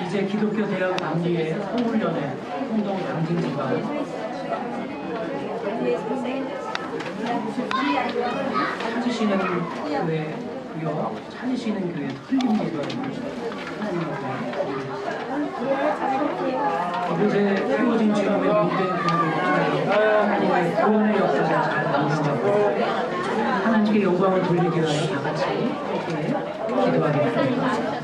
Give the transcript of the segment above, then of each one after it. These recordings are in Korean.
이제 기독교 대학 남리의 서울연회 홍동 당진지방 찾으시는 교회고요. 찾으시는 교회 틀린 예배입니다. 이곳에 세워진 주님의 몸된 교회를 하나님의 구원의 역사를 잘 감상하고 하나님께 영광을 돌리기 위하여 다 같이 함께 기도하겠습니다.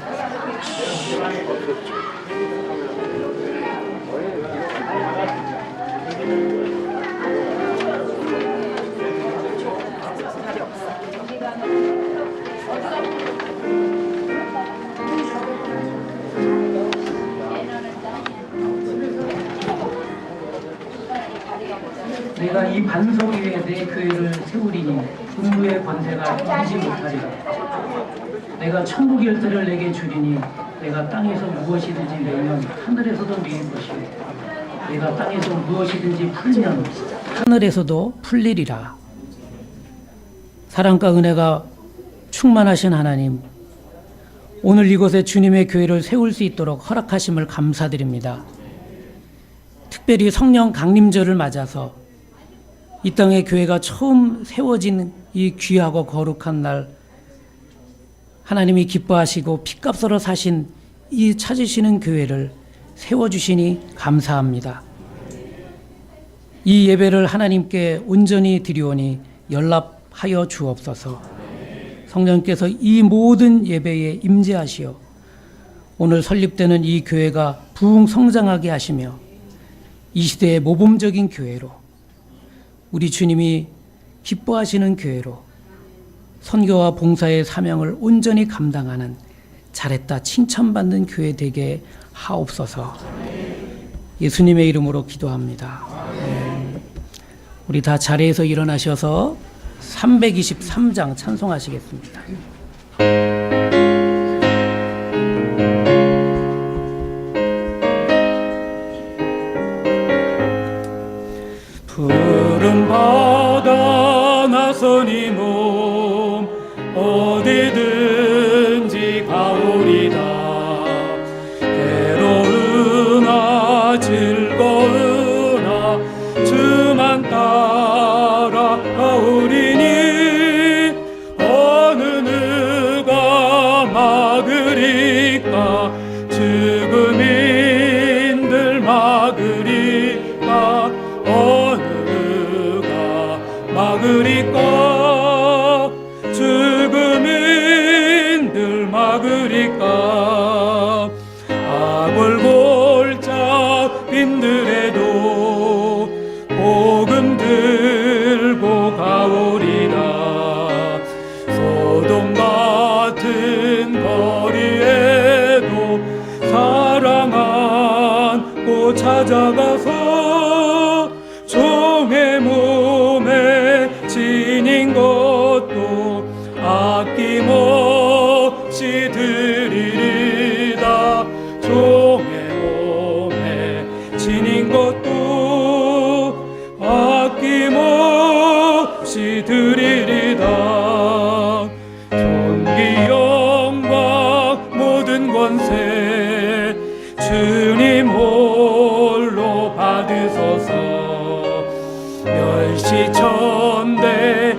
내가 이 반석 위에 내 교회를 세우리니 음부의 권세가 이기지 못하리라. 내가 천국 열쇠를 내게 주리니 내가 땅에서 무엇이든지 내면 하늘에서도 내릴 것이요 내가 땅에서 무엇이든지 풀면 하늘에서도 풀리리라. 사랑과 은혜가 충만하신 하나님, 오늘 이곳에 주님의 교회를 세울 수 있도록 허락하심을 감사드립니다. 특별히 성령 강림절을 맞아서 이 땅에 교회가 처음 세워진 이 귀하고 거룩한 날, 하나님이 기뻐하시고 피값으로 사신 이 찾으시는 교회를 세워주시니 감사합니다. 이 예배를 하나님께 온전히 드리오니 연락하여 주옵소서. 성령께서 이 모든 예배에 임재하시어 오늘 설립되는 이 교회가 부흥 성장하게 하시며 이 시대의 모범적인 교회로, 우리 주님이 기뻐하시는 교회로 선교와 봉사의 사명을 온전히 감당하는 잘했다 칭찬받는 교회 되게 하옵소서. 예수님의 이름으로 기도합니다. 우리 다 자리에서 일어나셔서 323장 찬송하시겠습니다. 푸른 바다 나서니 몸 어디든지 가오리다. 괴로우나 즐거우나 주만 따라가오리니 어느 누가 막으리까. 죽음인들 막으리까. 어느 누가 막으리까. 죽음인들 막으리까. 아골골짝 빈들에도 복음 들고 가오리다. 소돔 같은 거리에도 사랑 안고 찾아가서 종의 몸에 지닌 것도 아낌없이 드리리다. 종의 몸에 지닌 것도 아낌없이 드리리다. 존귀 영광 모든 권세 주님 홀로 받으소서. 멸시천대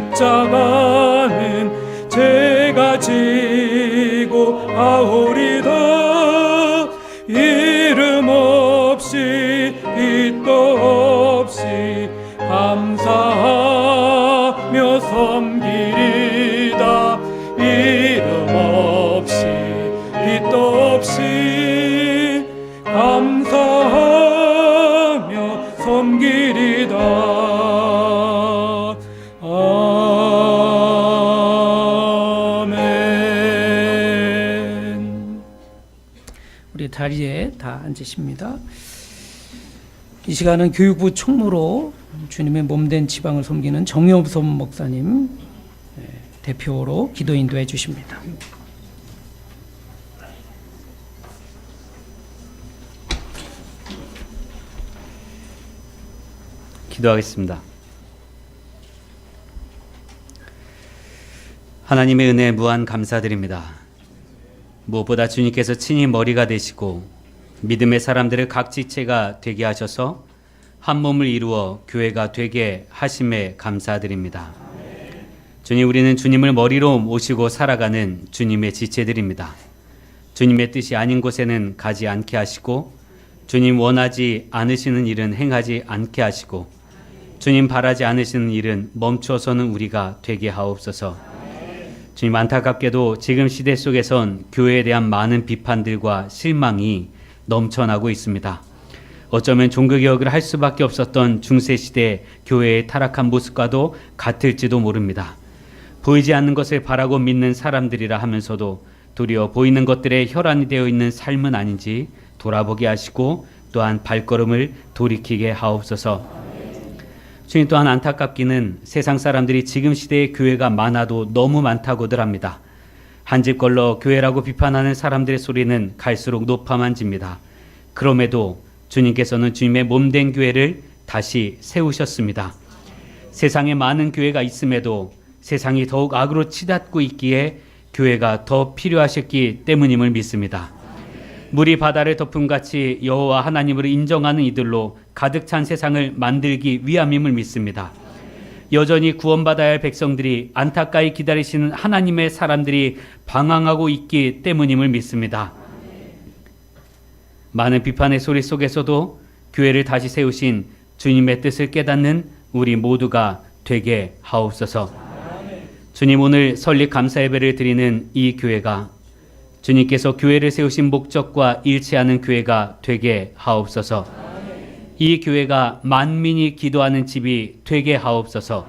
십자가는 제가 지고 아오리다. 이름 없이 빛도 없이 감사하며 섬기리다. 이름 없이 빛도 없이 감사하며 섬기리다. 아멘. 우리 자리에 다 앉으십니다. 이 시간은 교육부 총무로 주님의 몸된 지방을 섬기는 정여섭 목사님 대표로 기도 인도해 주십니다. 기도하겠습니다. 하나님의 은혜에 무한 감사드립니다. 무엇보다 주님께서 친히 머리가 되시고 믿음의 사람들을 각지체가 되게 하셔서 한 몸을 이루어 교회가 되게 하심에 감사드립니다. 주님, 우리는 주님을 머리로 모시고 살아가는 주님의 지체들입니다. 주님의 뜻이 아닌 곳에는 가지 않게 하시고 주님 원하지 않으시는 일은 행하지 않게 하시고 주님 바라지 않으시는 일은 멈춰서는 우리가 되게 하옵소서. 주님, 안타깝게도 지금 시대 속에선 교회에 대한 많은 비판들과 실망이 넘쳐나고 있습니다. 어쩌면 종교개혁을 할 수밖에 없었던 중세시대 교회의 타락한 모습과도 같을지도 모릅니다. 보이지 않는 것을 바라고 믿는 사람들이라 하면서도 도리어 보이는 것들에 혈안이 되어 있는 삶은 아닌지 돌아보게 하시고 또한 발걸음을 돌이키게 하옵소서. 주님, 또한 안타깝기는 세상 사람들이 지금 시대에 교회가 많아도 너무 많다고들 합니다. 한 집 걸러 교회라고 비판하는 사람들의 소리는 갈수록 높아만 집니다. 그럼에도 주님께서는 주님의 몸된 교회를 다시 세우셨습니다. 세상에 많은 교회가 있음에도 세상이 더욱 악으로 치닫고 있기에 교회가 더 필요하셨기 때문임을 믿습니다. 물이 바다를 덮음같이 여호와 하나님을 인정하는 이들로 가득 찬 세상을 만들기 위함임을 믿습니다. 여전히 구원받아야 할 백성들이 안타까이 기다리시는 하나님의 사람들이 방황하고 있기 때문임을 믿습니다. 많은 비판의 소리 속에서도 교회를 다시 세우신 주님의 뜻을 깨닫는 우리 모두가 되게 하옵소서. 주님, 오늘 설립 감사 예배를 드리는 이 교회가 주님께서 교회를 세우신 목적과 일치하는 교회가 되게 하옵소서. 이 교회가 만민이 기도하는 집이 되게 하옵소서.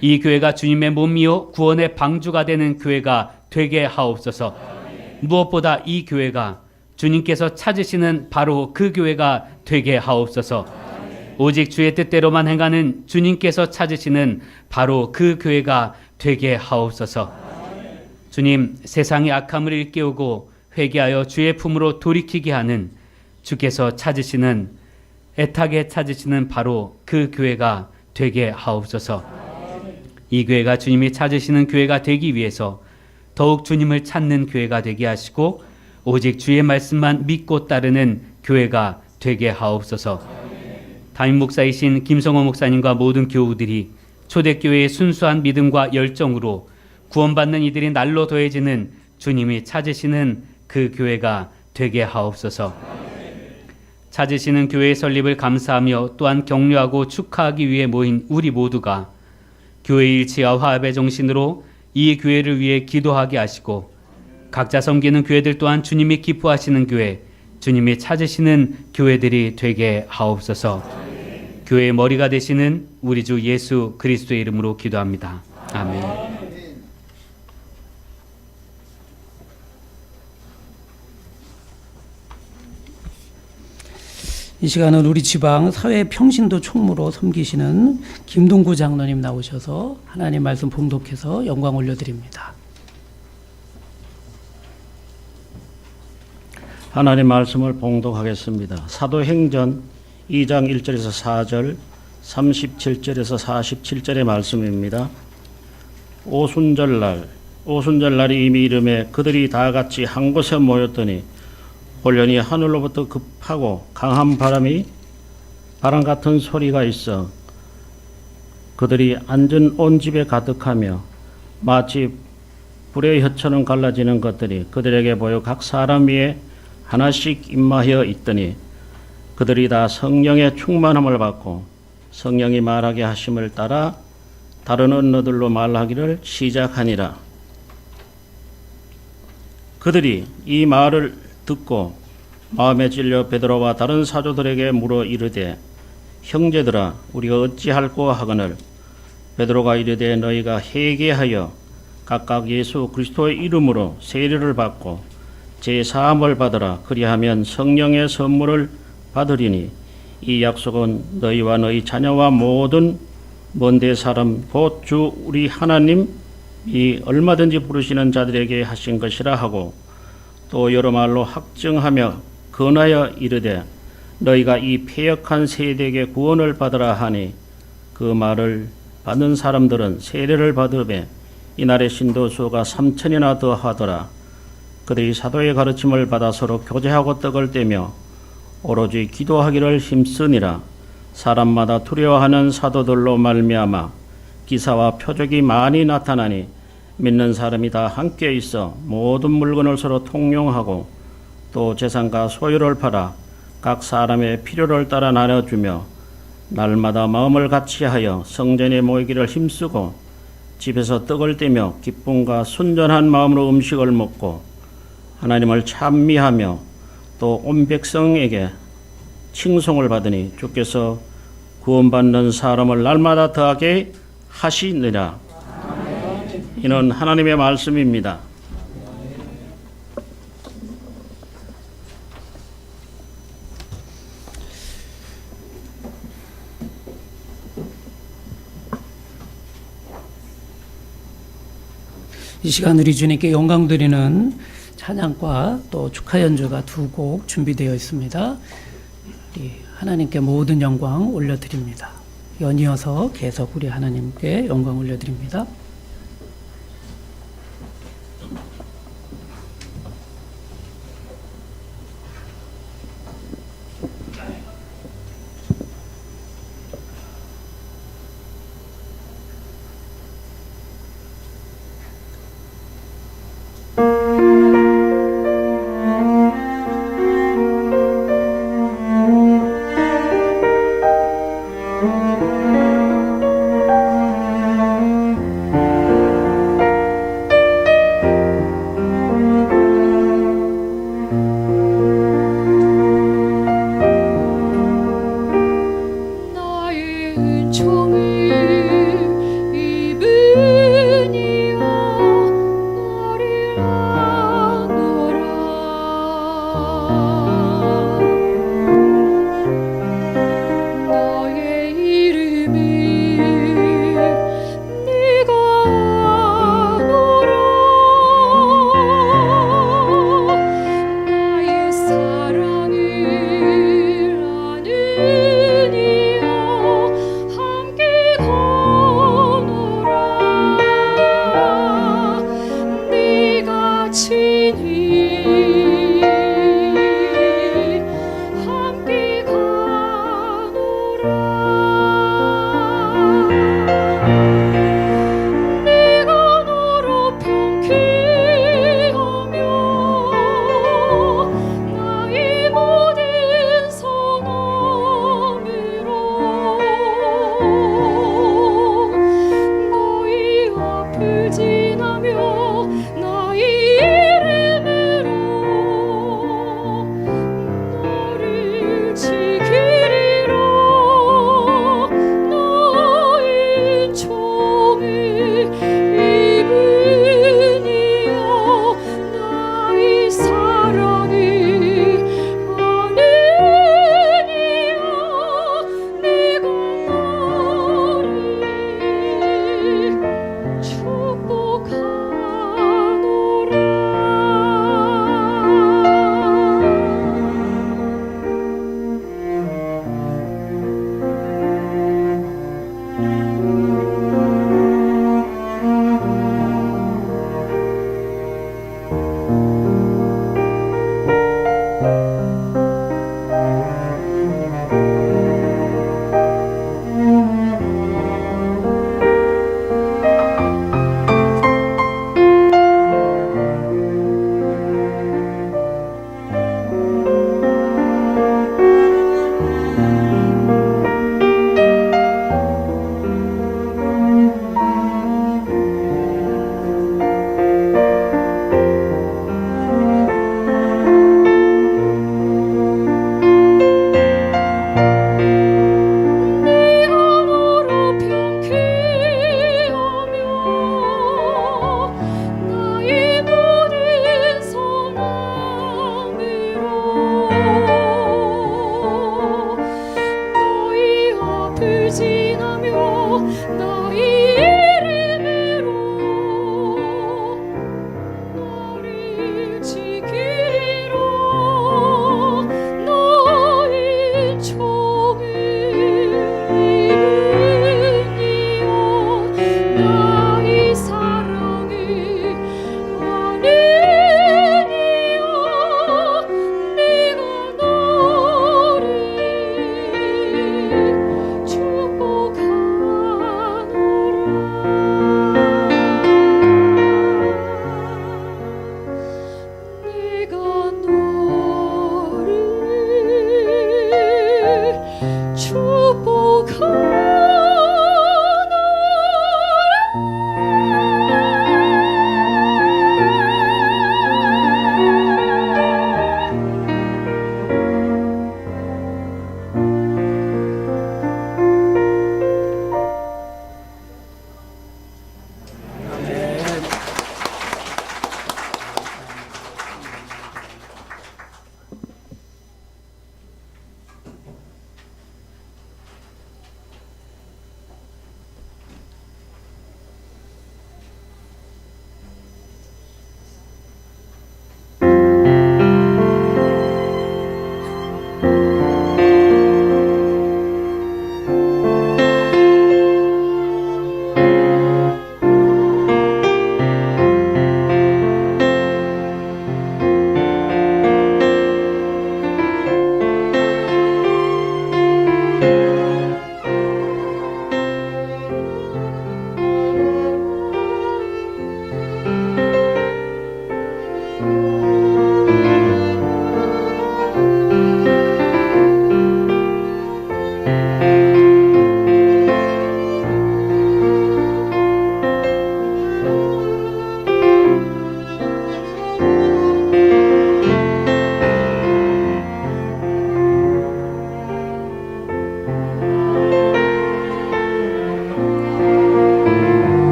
이 교회가 주님의 몸이요 구원의 방주가 되는 교회가 되게 하옵소서. 무엇보다 이 교회가 주님께서 찾으시는 바로 그 교회가 되게 하옵소서. 오직 주의 뜻대로만 행하는 주님께서 찾으시는 바로 그 교회가 되게 하옵소서. 주님, 세상의 악함을 일깨우고 회개하여 주의 품으로 돌이키게 하는 주께서 찾으시는, 애타게 찾으시는 바로 그 교회가 되게 하옵소서. 이 교회가 주님이 찾으시는 교회가 되기 위해서 더욱 주님을 찾는 교회가 되게 하시고 오직 주의 말씀만 믿고 따르는 교회가 되게 하옵소서. 담임 목사이신 김성호 목사님과 모든 교우들이 초대교회의 순수한 믿음과 열정으로 구원받는 이들이 날로 더해지는 주님이 찾으시는 그 교회가 되게 하옵소서. 찾으시는 교회의 설립을 감사하며 또한 격려하고 축하하기 위해 모인 우리 모두가 교회 일치와 화합의 정신으로 이 교회를 위해 기도하게 하시고 각자 섬기는 교회들 또한 주님이 기뻐하시는 교회, 주님이 찾으시는 교회들이 되게 하옵소서. 교회의 머리가 되시는 우리 주 예수 그리스도의 이름으로 기도합니다. 아멘. 이 시간은 우리 지방 사회 평신도 총무로 섬기시는 김동구 장로님 나오셔서 하나님 말씀 봉독해서 영광 올려드립니다. 하나님 말씀을 봉독하겠습니다. 사도행전 2장 1절에서 4절, 37절에서 47절의 말씀입니다. 오순절날이 이미 이름에 그들이 다 같이 한 곳에 모였더니 본련이 하늘로부터 급하고 강한 바람 같은 소리가 있어 그들이 앉은 온 집에 가득하며 마치 불의 혀처럼 갈라지는 것들이 그들에게 보여 각 사람 위에 하나씩 임하여 있더니 그들이 다 성령의 충만함을 받고 성령이 말하게 하심을 따라 다른 언어들로 말하기를 시작하니라. 그들이 이 말을 듣고 마음에 찔려 베드로와 다른 사도들에게 물어 이르되 형제들아 우리가 어찌할꼬 하거늘 베드로가 이르되 너희가 회개하여 각각 예수 그리스도의 이름으로 세례를 받고 제사함을 받으라. 그리하면 성령의 선물을 받으리니 이 약속은 너희와 너희 자녀와 모든 먼데 사람 곧 주 우리 하나님이 얼마든지 부르시는 자들에게 하신 것이라 하고 또 여러 말로 확증하며 권하여 이르되 너희가 이 패역한 세대에게 구원을 받으라 하니 그 말을 받는 사람들은 세례를 받으며 이날의 신도 수가 3,000이나 더하더라. 그들이 사도의 가르침을 받아 서로 교제하고 떡을 떼며 오로지 기도하기를 힘쓰니라. 사람마다 두려워하는 사도들로 말미암아 기사와 표적이 많이 나타나니 믿는 사람이 다 함께 있어 모든 물건을 서로 통용하고 또 재산과 소유를 팔아 각 사람의 필요를 따라 나눠주며 날마다 마음을 같이하여 성전에 모이기를 힘쓰고 집에서 떡을 떼며 기쁨과 순전한 마음으로 음식을 먹고 하나님을 찬미하며 또 온 백성에게 칭송을 받으니 주께서 구원받는 사람을 날마다 더하게 하시느라. 이는 하나님의 말씀입니다. 이 시간 우리 주님께 영광 드리는 찬양과 또 축하 연주가 두 곡 준비되어 있습니다. 우리 하나님께 모든 영광 올려드립니다. 연이어서 계속 우리 하나님께 영광 올려드립니다.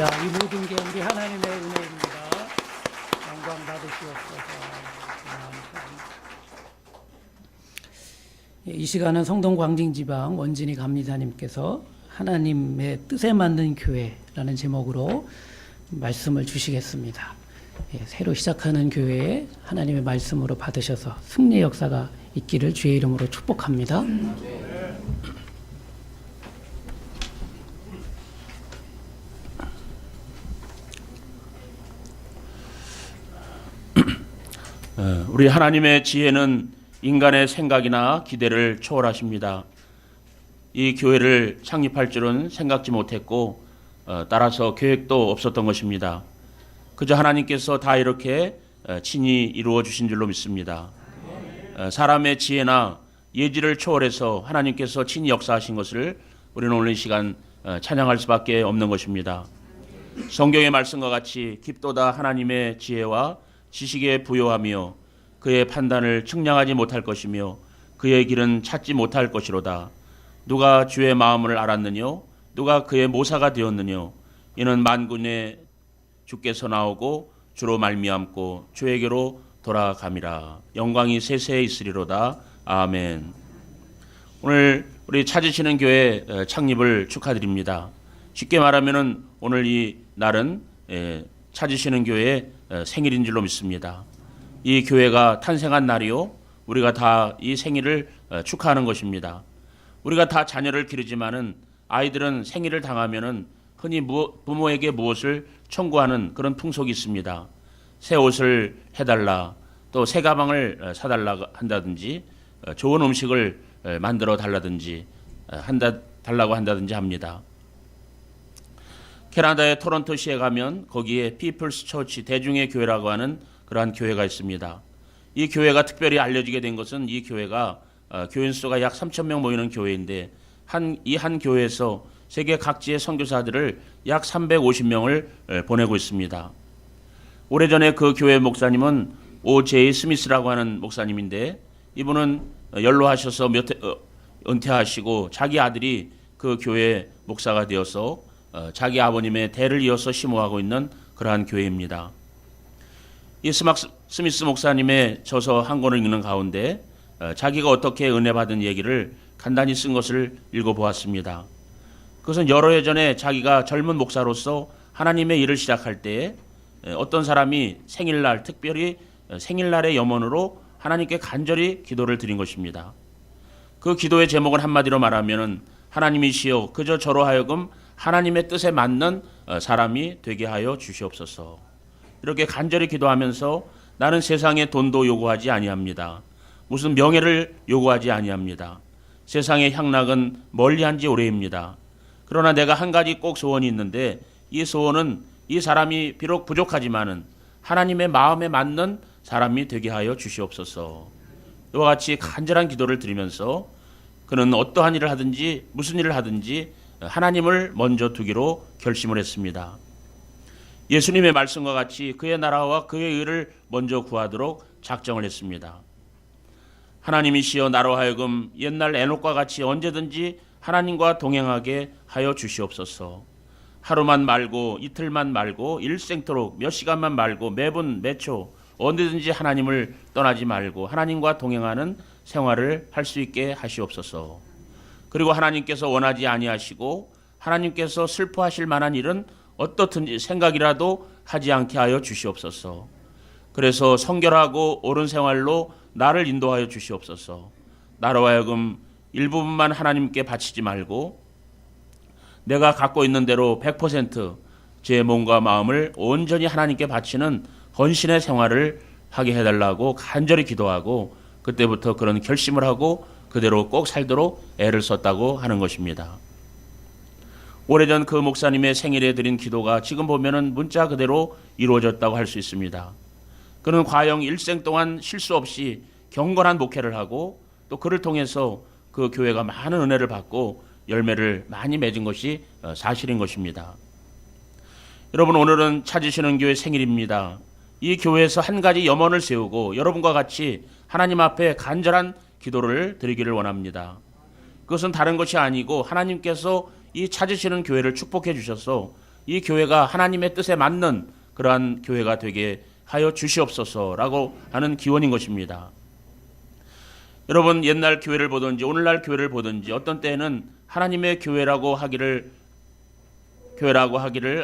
할렐루야. 이 모든 게 우리 하나님의 은혜입니다. 영광 받으시옵소서. 이 시간은 성동 광진지방 원진이 감리사님께서 하나님의 뜻에 맞는 교회라는 제목으로 말씀을 주시겠습니다. 새로 시작하는 교회에 하나님의 말씀으로 받으셔서 승리의 역사가 있기를 주의 이름으로 축복합니다. 우리 하나님의 지혜는 인간의 생각이나 기대를 초월하십니다. 이 교회를 창립할 줄은 생각지 못했고 따라서 계획도 없었던 것입니다. 그저 하나님께서 다 이렇게 친히 이루어 주신 줄로 믿습니다. 사람의 지혜나 예지를 초월해서 하나님께서 친히 역사하신 것을 우리는 오늘 이 시간 찬양할 수밖에 없는 것입니다. 성경의 말씀과 같이 깊도다 하나님의 지혜와 지식에 부요하며 그의 판단을 측량하지 못할 것이며 그의 길은 찾지 못할 것이로다. 누가 주의 마음을 알았느뇨? 누가 그의 모사가 되었느뇨? 이는 만군의 주께서 나오고 주로 말미암고 주에게로 돌아감이라. 영광이 세세에 있으리로다. 아멘. 오늘 우리 찾으시는 교회 창립을 축하드립니다. 쉽게 말하면은 오늘 이 날은 찾으시는 교회의 생일인 줄로 믿습니다. 이 교회가 탄생한 날이요, 우리가 다 이 생일을 축하하는 것입니다. 우리가 다 자녀를 기르지만은 아이들은 생일을 당하면은 흔히 부모에게 무엇을 청구하는 그런 풍속이 있습니다. 새 옷을 해달라, 또 새 가방을 사달라 한다든지, 좋은 음식을 만들어 달라든지 달라고 한다든지 합니다. 캐나다의 토론토시에 가면 거기에 피플스 처치, 대중의 교회라고 하는 그러한 교회가 있습니다. 이 교회가 특별히 알려지게 된 것은 이 교회가 교인 수가 약 3,000명 모이는 교회인데 이 한 교회에서 세계 각지의 선교사들을 약 350명을 보내고 있습니다. 오래전에 그 교회 목사님은 O.J. 스미스라고 하는 목사님인데 이분은 연로하셔서 은퇴하시고 자기 아들이 그 교회 목사가 되어서 자기 아버님의 대를 이어서 심호하고 있는 그러한 교회입니다. 이 스미스 목사님의 저서 한 권을 읽는 가운데 자기가 어떻게 은혜 받은 얘기를 간단히 쓴 것을 읽어보았습니다. 그것은 여러 해 전에 자기가 젊은 목사로서 하나님의 일을 시작할 때에 어떤 사람이 생일날, 특별히 생일날의 염원으로 하나님께 간절히 기도를 드린 것입니다. 그 기도의 제목은 한마디로 말하면 하나님이시여 그저 저로 하여금 하나님의 뜻에 맞는 사람이 되게 하여 주시옵소서. 이렇게 간절히 기도하면서 나는 세상의 돈도 요구하지 아니합니다. 무슨 명예를 요구하지 아니합니다. 세상의 향락은 멀리한 지 오래입니다. 그러나 내가 한 가지 꼭 소원이 있는데 이 소원은 이 사람이 비록 부족하지만은 하나님의 마음에 맞는 사람이 되게 하여 주시옵소서. 이와 같이 간절한 기도를 드리면서 그는 어떠한 일을 하든지 무슨 일을 하든지 하나님을 먼저 두기로 결심을 했습니다. 예수님의 말씀과 같이 그의 나라와 그의 의를 먼저 구하도록 작정을 했습니다. 하나님이시여 나로 하여금 옛날 에녹과 같이 언제든지 하나님과 동행하게 하여 주시옵소서. 하루만 말고 이틀만 말고 일생토록 몇 시간만 말고 매분 매초 언제든지 하나님을 떠나지 말고 하나님과 동행하는 생활을 할 수 있게 하시옵소서. 그리고 하나님께서 원하지 아니하시고 하나님께서 슬퍼하실 만한 일은 어떻든지 생각이라도 하지 않게 하여 주시옵소서. 그래서 성결하고 옳은 생활로 나를 인도하여 주시옵소서. 나로 하여금 일부분만 하나님께 바치지 말고 내가 갖고 있는 대로 100% 몸과 마음을 온전히 하나님께 바치는 헌신의 생활을 하게 해달라고 간절히 기도하고 그때부터 그런 결심을 하고 그대로 꼭 살도록 애를 썼다고 하는 것입니다. 오래전 그 목사님의 생일에 드린 기도가 지금 보면은 문자 그대로 이루어졌다고 할 수 있습니다. 그는 과연 일생 동안 실수 없이 경건한 목회를 하고 또 그를 통해서 그 교회가 많은 은혜를 받고 열매를 많이 맺은 것이 사실인 것입니다. 여러분, 오늘은 찾으시는 교회 생일입니다. 이 교회에서 한 가지 염원을 세우고 여러분과 같이 하나님 앞에 간절한 기도를 드리기를 원합니다. 그것은 다른 것이 아니고 하나님께서 이 찾으시는 교회를 축복해 주셔서 이 교회가 하나님의 뜻에 맞는 그러한 교회가 되게 하여 주시옵소서라고 하는 기원인 것입니다. 여러분, 옛날 교회를 보든지 오늘날 교회를 보든지 어떤 때에는 하나님의 교회라고 하기를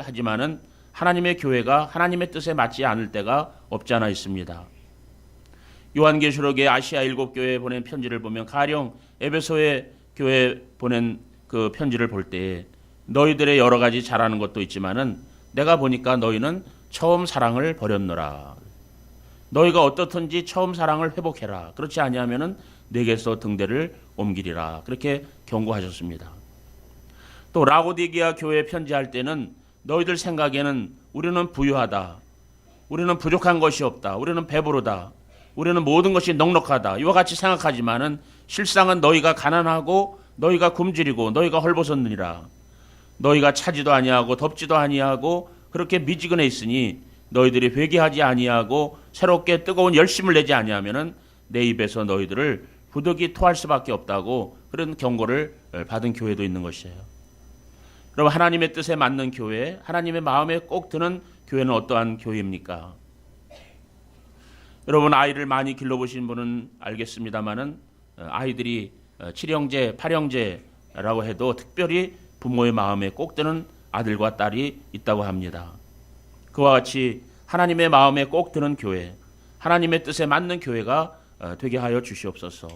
하지만은 하나님의 교회가 하나님의 뜻에 맞지 않을 때가 없지 않아 있습니다. 요한계시록의 아시아 7교회에 보낸 편지를 보면 가령 에베소의 교회에 보낸 그 편지를 볼 때에 너희들의 여러 가지 잘하는 것도 있지만은 내가 보니까 너희는 처음 사랑을 버렸노라. 너희가 어떻든지 처음 사랑을 회복해라. 그렇지 아니하면은 내게서 등대를 옮기리라. 그렇게 경고하셨습니다. 또 라고디게아 교회에 편지할 때는 너희들 생각에는 우리는 부유하다. 우리는 부족한 것이 없다. 우리는 배부르다. 우리는 모든 것이 넉넉하다. 이와 같이 생각하지만은 실상은 너희가 가난하고 너희가 굶주리고 너희가 헐벗었느니라. 너희가 차지도 아니하고 덥지도 아니하고 그렇게 미지근해 있으니 너희들이 회개하지 아니하고 새롭게 뜨거운 열심을 내지 아니하면은 내 입에서 너희들을 부득이 토할 수밖에 없다고 그런 경고를 받은 교회도 있는 것이에요. 여러분, 하나님의 뜻에 맞는 교회, 하나님의 마음에 꼭 드는 교회는 어떠한 교회입니까? 여러분, 아이를 많이 길러보신 분은 알겠습니다만은 아이들이 7형제, 8형제라고 해도 특별히 부모의 마음에 꼭 드는 아들과 딸이 있다고 합니다. 그와 같이 하나님의 마음에 꼭 드는 교회, 하나님의 뜻에 맞는 교회가 되게 하여 주시옵소서.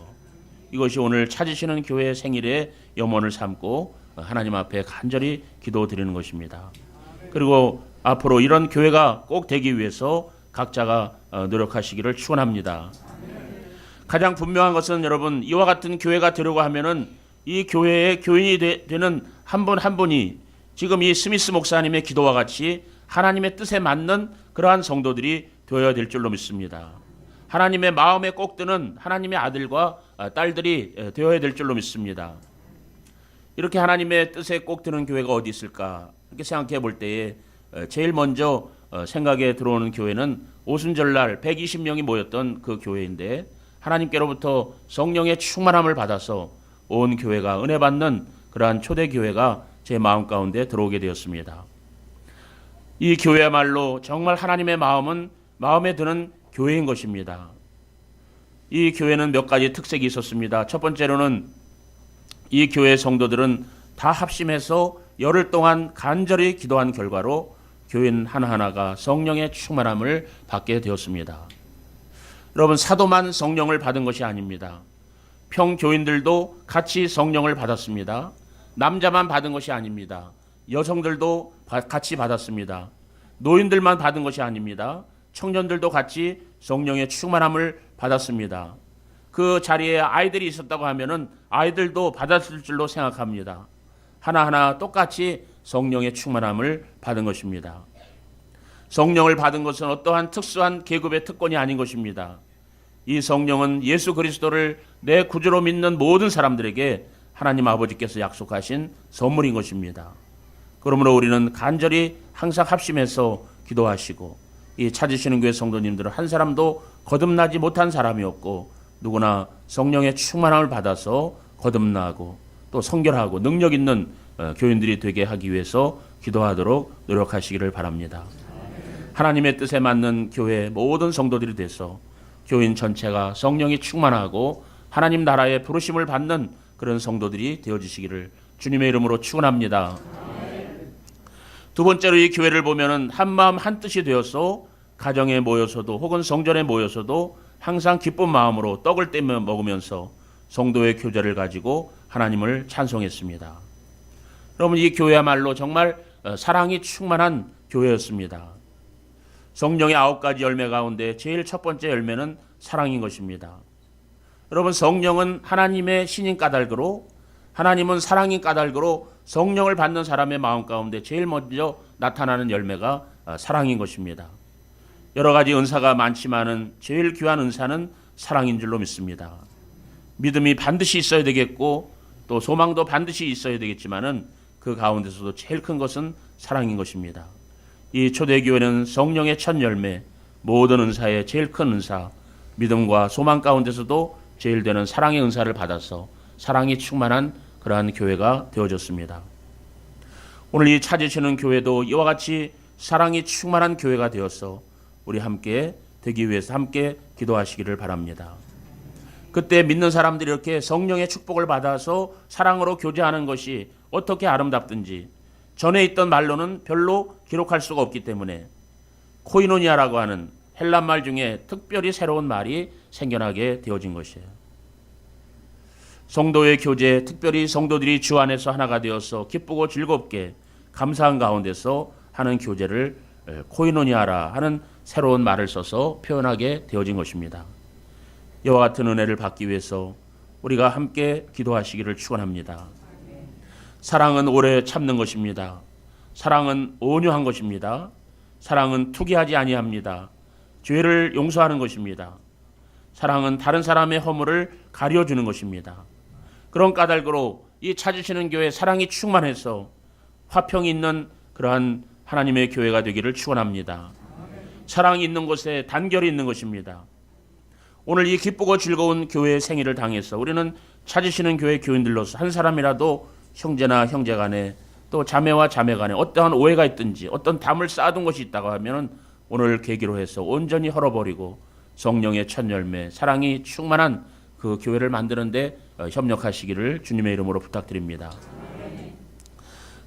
이것이 오늘 찾으시는 교회의 생일의 염원을 삼고 하나님 앞에 간절히 기도드리는 것입니다. 그리고 앞으로 이런 교회가 꼭 되기 위해서 각자가 노력하시기를 축원합니다. 가장 분명한 것은 여러분, 이와 같은 교회가 되려고 하면은 이 교회의 교인이 되는 한 분 한 분이 지금 이 스미스 목사님의 기도와 같이 하나님의 뜻에 맞는 그러한 성도들이 되어야 될 줄로 믿습니다. 하나님의 마음에 꼭 드는 하나님의 아들과 딸들이 되어야 될 줄로 믿습니다. 이렇게 하나님의 뜻에 꼭 드는 교회가 어디 있을까? 이렇게 생각해 볼 때에 제일 먼저 생각에 들어오는 교회는 오순절날 120명이 모였던 그 교회인데, 하나님께로부터 성령의 충만함을 받아서 온 교회가 은혜 받는 그러한 초대 교회가 제 마음 가운데 들어오게 되었습니다. 이 교회야말로 정말 하나님의 마음에 드는 교회인 것입니다. 이 교회는 몇 가지 특색이 있었습니다. 첫 번째로는 이 교회 성도들은 다 합심해서 열흘 동안 간절히 기도한 결과로 교인 하나하나가 성령의 충만함을 받게 되었습니다. 여러분, 사도만 성령을 받은 것이 아닙니다. 평교인들도 같이 성령을 받았습니다. 남자만 받은 것이 아닙니다. 여성들도 같이 받았습니다. 노인들만 받은 것이 아닙니다. 청년들도 같이 성령의 충만함을 받았습니다. 그 자리에 아이들이 있었다고 하면은 아이들도 받았을 줄로 생각합니다. 하나하나 똑같이 성령의 충만함을 받은 것입니다. 성령을 받은 것은 어떠한 특수한 계급의 특권이 아닌 것입니다. 이 성령은 예수 그리스도를 내 구주로 믿는 모든 사람들에게 하나님 아버지께서 약속하신 선물인 것입니다. 그러므로 우리는 간절히 항상 합심해서 기도하시고, 이 찾으시는 교회 성도님들은 한 사람도 거듭나지 못한 사람이 없고 누구나 성령의 충만함을 받아서 거듭나고 또 성결하고 능력 있는 교인들이 되게 하기 위해서 기도하도록 노력하시기를 바랍니다. 하나님의 뜻에 맞는 교회 모든 성도들이 돼서 교인 전체가 성령이 충만하고 하나님 나라의 부르심을 받는 그런 성도들이 되어주시기를 주님의 이름으로 축원합니다. 두 번째로 이 교회를 보면은 한 마음 한 뜻이 되어서 가정에 모여서도 혹은 성전에 모여서도 항상 기쁜 마음으로 떡을 떼며 먹으면서 성도의 교제를 가지고 하나님을 찬송했습니다. 여러분, 이 교회야말로 정말 사랑이 충만한 교회였습니다. 성령의 9가지 열매 가운데 제일 첫 번째 열매는 사랑인 것입니다. 여러분, 성령은 하나님의 신인 까닭으로, 하나님은 사랑인 까닭으로 성령을 받는 사람의 마음 가운데 제일 먼저 나타나는 열매가 사랑인 것입니다. 여러 가지 은사가 많지만은 제일 귀한 은사는 사랑인 줄로 믿습니다. 믿음이 반드시 있어야 되겠고 또 소망도 반드시 있어야 되겠지만은 그 가운데서도 제일 큰 것은 사랑인 것입니다. 이 초대교회는 성령의 첫 열매, 모든 은사의 제일 큰 은사, 믿음과 소망 가운데서도 제일 되는 사랑의 은사를 받아서 사랑이 충만한 그러한 교회가 되어졌습니다. 오늘 이 찾으시는 교회도 이와 같이 사랑이 충만한 교회가 되어서 우리 함께 되기 위해서 함께 기도하시기를 바랍니다. 그때 믿는 사람들이 이렇게 성령의 축복을 받아서 사랑으로 교제하는 것이 어떻게 아름답든지 전에 있던 말로는 별로 기록할 수가 없기 때문에 코이노니아라고 하는 헬란 말 중에 특별히 새로운 말이 생겨나게 되어진 것이에요. 성도의 교제, 특별히 성도들이 주 안에서 하나가 되어서 기쁘고 즐겁게 감사한 가운데서 하는 교제를 코이노니아라 하는 새로운 말을 써서 표현하게 되어진 것입니다. 이와 같은 은혜를 받기 위해서 우리가 함께 기도하시기를 축원합니다. 사랑은 오래 참는 것입니다. 사랑은 온유한 것입니다. 사랑은 투기하지 아니합니다. 죄를 용서하는 것입니다. 사랑은 다른 사람의 허물을 가려주는 것입니다. 그런 까닭으로 이 찾으시는 교회 사랑이 충만해서 화평이 있는 그러한 하나님의 교회가 되기를 축원합니다. 사랑이 있는 곳에 단결이 있는 것입니다. 오늘 이 기쁘고 즐거운 교회의 생일을 당해서 우리는 찾으시는 교회 교인들로서 한 사람이라도 형제나 형제간에 또 자매와 자매간에 어떠한 오해가 있든지 어떤 담을 쌓아둔 것이 있다고 하면 오늘 계기로 해서 온전히 헐어버리고 성령의 첫 열매 사랑이 충만한 그 교회를 만드는데 협력하시기를 주님의 이름으로 부탁드립니다.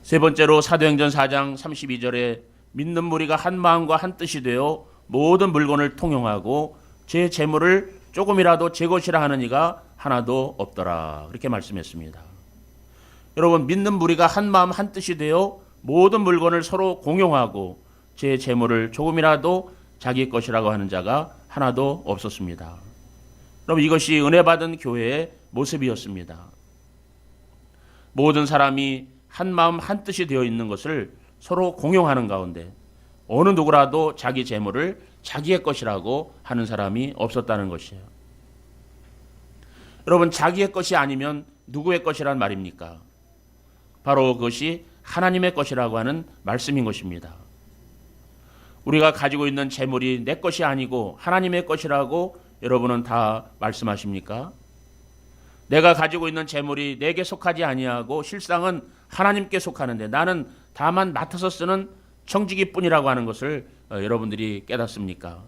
세 번째로 사도행전 4장 32절에 믿는 무리가 한 마음과 한 뜻이 되어 모든 물건을 통용하고 제 재물을 조금이라도 제 것이라 하는 이가 하나도 없더라. 그렇게 말씀했습니다. 여러분, 믿는 무리가 한 마음 한 뜻이 되어 모든 물건을 서로 공용하고 제 재물을 조금이라도 자기 것이라고 하는 자가 하나도 없었습니다. 여러분, 이것이 은혜 받은 교회의 모습이었습니다. 모든 사람이 한 마음 한 뜻이 되어 있는 것을 서로 공용하는 가운데 어느 누구라도 자기 재물을 자기의 것이라고 하는 사람이 없었다는 것이에요. 여러분, 자기의 것이 아니면 누구의 것이란 말입니까? 바로 그것이 하나님의 것이라고 하는 말씀인 것입니다. 우리가 가지고 있는 재물이 내 것이 아니고 하나님의 것이라고 여러분은 다 말씀하십니까? 내가 가지고 있는 재물이 내게 속하지 아니하고 실상은 하나님께 속하는데 나는 다만 맡아서 쓰는 청지기뿐이라고 하는 것을 여러분들이 깨닫습니까?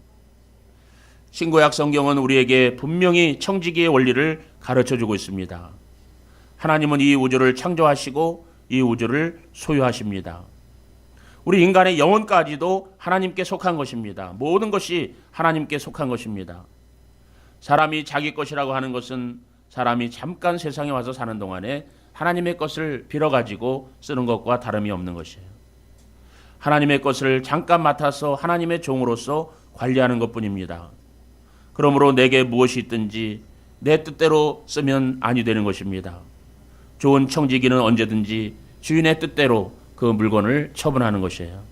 신구약 성경은 우리에게 분명히 청지기의 원리를 가르쳐주고 있습니다. 하나님은 이 우주를 창조하시고 이 우주를 소유하십니다. 우리 인간의 영혼까지도 하나님께 속한 것입니다. 모든 것이 하나님께 속한 것입니다. 사람이 자기 것이라고 하는 것은 사람이 잠깐 세상에 와서 사는 동안에 하나님의 것을 빌어가지고 쓰는 것과 다름이 없는 것이에요. 하나님의 것을 잠깐 맡아서 하나님의 종으로서 관리하는 것뿐입니다. 그러므로 내게 무엇이 있든지 내 뜻대로 쓰면 아니 되는 것입니다. 좋은 청지기는 언제든지 주인의 뜻대로 그 물건을 처분하는 것이에요.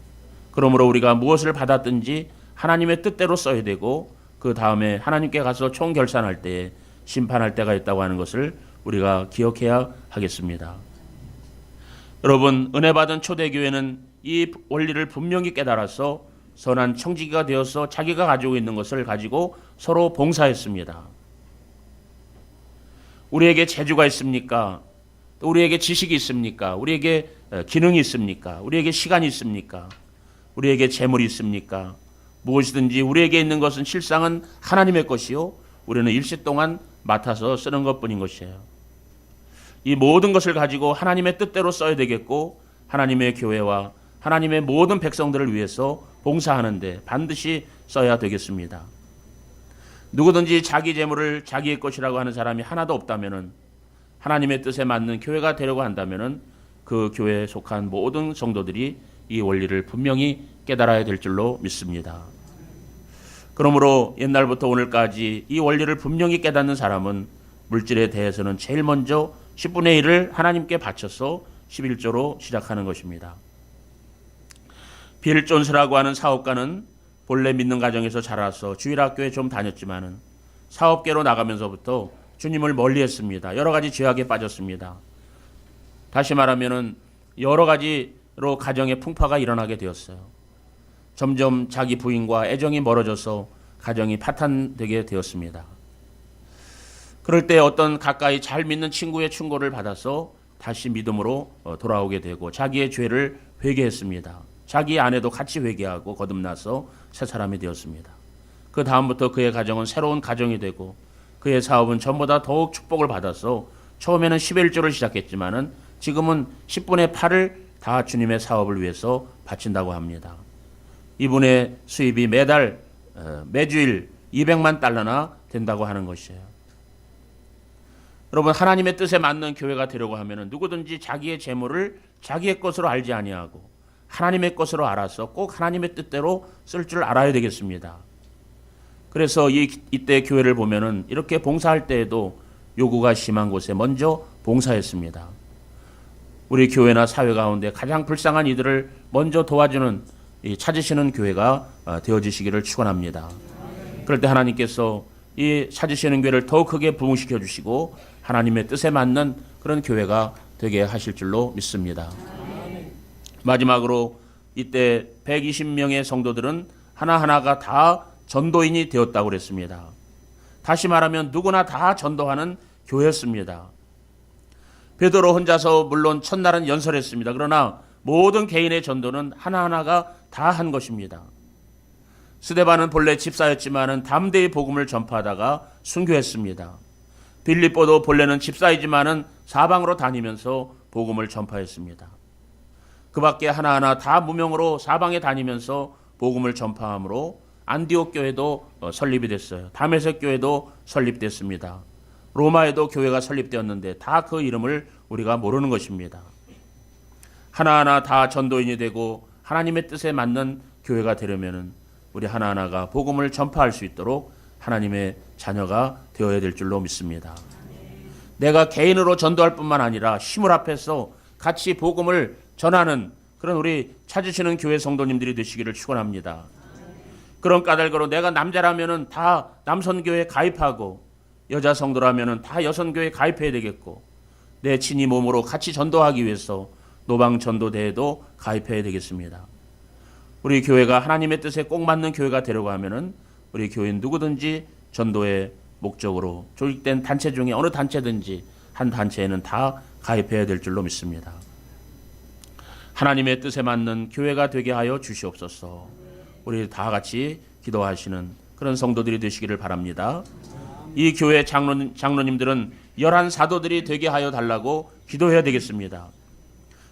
그러므로 우리가 무엇을 받았든지 하나님의 뜻대로 써야 되고 그 다음에 하나님께 가서 총결산할 때에 심판할 때가 있다고 하는 것을 우리가 기억해야 하겠습니다. 여러분, 은혜 받은 초대교회는 이 원리를 분명히 깨달아서 선한 청지기가 되어서 자기가 가지고 있는 것을 가지고 서로 봉사했습니다. 우리에게 재주가 있습니까? 또 우리에게 지식이 있습니까? 우리에게 기능이 있습니까? 우리에게 시간이 있습니까? 우리에게 재물이 있습니까? 무엇이든지 우리에게 있는 것은 실상은 하나님의 것이요 우리는 일시 동안 맡아서 쓰는 것뿐인 것이에요. 이 모든 것을 가지고 하나님의 뜻대로 써야 되겠고 하나님의 교회와 하나님의 모든 백성들을 위해서 봉사하는데 반드시 써야 되겠습니다. 누구든지 자기 재물을 자기의 것이라고 하는 사람이 하나도 없다면은 하나님의 뜻에 맞는 교회가 되려고 한다면은 그 교회에 속한 모든 성도들이 이 원리를 분명히 깨달아야 될 줄로 믿습니다. 그러므로 옛날부터 오늘까지 이 원리를 분명히 깨닫는 사람은 물질에 대해서는 제일 먼저 10분의 1을 하나님께 바쳐서 11조로 시작하는 것입니다. 빌 존스라고 하는 사업가는 본래 믿는 가정에서 자라서 주일학교에 좀 다녔지만은 사업계로 나가면서부터 주님을 멀리했습니다. 여러 가지 죄악에 빠졌습니다. 다시 말하면은 여러 가지로 가정의 풍파가 일어나게 되었어요. 점점 자기 부인과 애정이 멀어져서 가정이 파탄되게 되었습니다. 그럴 때 어떤 가까이 잘 믿는 친구의 충고를 받아서 다시 믿음으로 돌아오게 되고 자기의 죄를 회개했습니다. 자기 아내도 같이 회개하고 거듭나서 새 사람이 되었습니다. 그 다음부터 그의 가정은 새로운 가정이 되고 그의 사업은 전보다 더욱 축복을 받아서 처음에는 11조를 시작했지만은 지금은 10분의 8을 다 주님의 사업을 위해서 바친다고 합니다. 이분의 수입이 매달 매주일 200만 달러나 된다고 하는 것이에요. 여러분, 하나님의 뜻에 맞는 교회가 되려고 하면은 누구든지 자기의 재물을 자기의 것으로 알지 아니하고 하나님의 것으로 알아서 꼭 하나님의 뜻대로 쓸 줄 알아야 되겠습니다. 그래서 이때 교회를 보면은 이렇게 봉사할 때에도 요구가 심한 곳에 먼저 봉사했습니다. 우리 교회나 사회 가운데 가장 불쌍한 이들을 먼저 도와주는 찾으시는 교회가 되어지시기를 축원합니다. 그럴 때 하나님께서 이 찾으시는 교회를 더 크게 부흥시켜 주시고 하나님의 뜻에 맞는 그런 교회가 되게 하실 줄로 믿습니다. 마지막으로 이때 120명의 성도들은 하나하나가 다 전도인이 되었다고 그랬습니다. 다시 말하면 누구나 다 전도하는 교회였습니다. 베드로 혼자서 물론 첫날은 연설했습니다. 그러나 모든 개인의 전도는 하나하나가 다 한 것입니다. 스데반은 본래 집사였지만은 담대히 복음을 전파하다가 순교했습니다. 빌립보도 본래는 집사이지만은 사방으로 다니면서 복음을 전파했습니다. 그 밖에 하나하나 다 무명으로 사방에 다니면서 복음을 전파함으로 안디옥 교회도 설립이 됐어요. 다메섹 교회도 설립됐습니다. 로마에도 교회가 설립되었는데 다 그 이름을 우리가 모르는 것입니다. 하나하나 다 전도인이 되고 하나님의 뜻에 맞는 교회가 되려면은 우리 하나하나가 복음을 전파할 수 있도록 하나님의 자녀가 되어야 될 줄로 믿습니다. 내가 개인으로 전도할 뿐만 아니라 힘을 합해서 같이 복음을 전하는 그런 우리 찾으시는 교회 성도님들이 되시기를 축원합니다. 그런 까닭으로 내가 남자라면은 다 남선교회에 가입하고 여자 성도라면은 다 여선교회에 가입해야 되겠고 내 친히 몸으로 같이 전도하기 위해서 노방 전도대회도 가입해야 되겠습니다. 우리 교회가 하나님의 뜻에 꼭 맞는 교회가 되려고 하면은 우리 교인 누구든지 전도의 목적으로 조직된 단체 중에 어느 단체든지 한 단체에는 다 가입해야 될 줄로 믿습니다. 하나님의 뜻에 맞는 교회가 되게 하여 주시옵소서. 우리 다 같이 기도하시는 그런 성도들이 되시기를 바랍니다. 이 교회 장로님들은 11 사도들이 되게 하여 달라고 기도해야 되겠습니다.